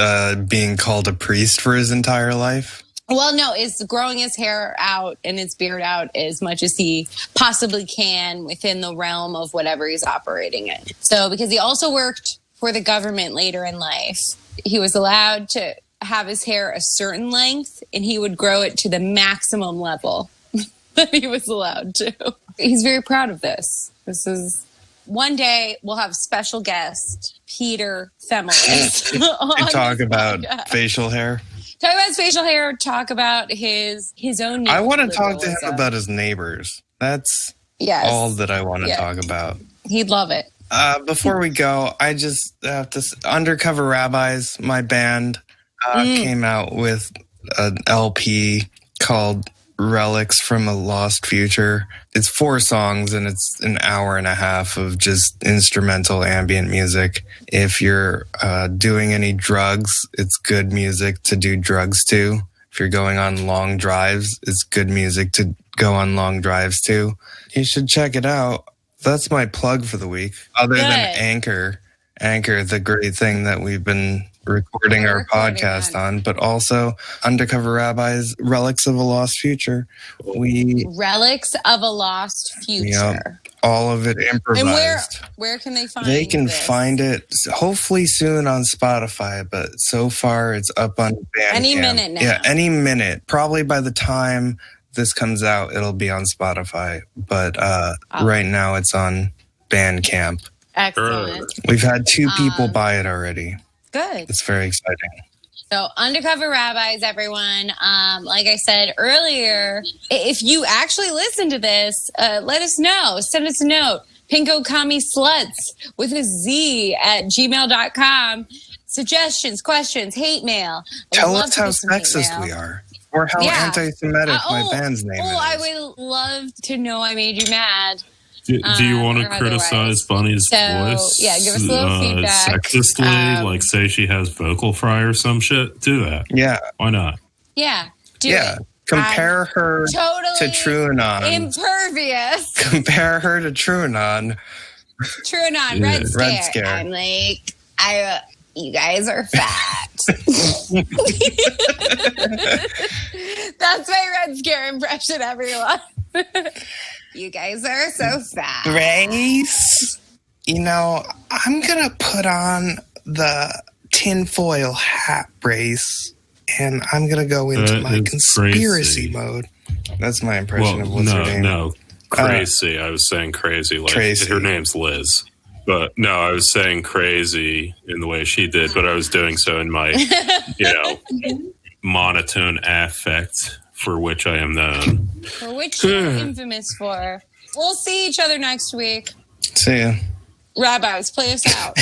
being called a priest for his entire life? Well, no, is growing his hair out and his beard out as much as he possibly can within the realm of whatever he's operating in. So, because he also worked for the government later in life, he was allowed to have his hair a certain length and he would grow it to the maximum level that he was allowed to. He's very proud of this. This is one day we'll have special guest Peter Femelis To talk about facial hair. Talk about his facial hair. Talk about his own. I want to talk to him about his neighbors. That's all that I want to talk about. He'd love it. Before we go, I just have to. Undercover Rabbis, my band, came out with an LP called Relics from a Lost Future. It's 4 songs and it's an hour and a half of just instrumental ambient music. If you're doing any drugs, it's good music to do drugs to. If you're going on long drives, it's good music to go on long drives to. You should check it out. That's my plug for the week. Other than Anchor, the great thing that we've been recording our podcast on, but also Undercover Rabbis, Relics of a Lost Future. Relics of a Lost Future. Yep, all of it improvised. And where can they find it? They can find it hopefully soon on Spotify, but so far it's up on Bandcamp. Any minute now. Yeah, any minute. Probably by the time this comes out, it'll be on Spotify, but right now it's on Bandcamp. Excellent. We've had 2 people buy it already. Good. It's very exciting. So, Undercover Rabbis, everyone. Like I said earlier, if you actually listen to this, let us know. Send us a note. Pinko, Commie, Slutz with a Z at gmail.com. Suggestions, questions, hate mail. Tell us how sexist we are. Or how anti-Semitic my band's name is. I would love to know I made you mad. Do you want to criticize Bunny's voice? Yeah, give us a little feedback. Sexistly, like say she has vocal fry or some shit? Do that. Yeah. Why not? Yeah, do it. Compare her totally to TrueAnon. Impervious. Compare her to TrueAnon. TrueAnon, Red Scare. I'm like, you guys are fat. That's my Red Scare impression, everyone. You guys are so fat. Grace, I'm going to put on the tinfoil hat brace and I'm going to go into my conspiracy mode. That's my impression of what's her name. No, crazy. I was saying crazy. Like Tracy. Her name's Liz. But no, I was saying crazy in the way she did, but I was doing so in my, monotone affect for which I am known. For which you're infamous for. We'll see each other next week. See ya. Rabbis, play us out.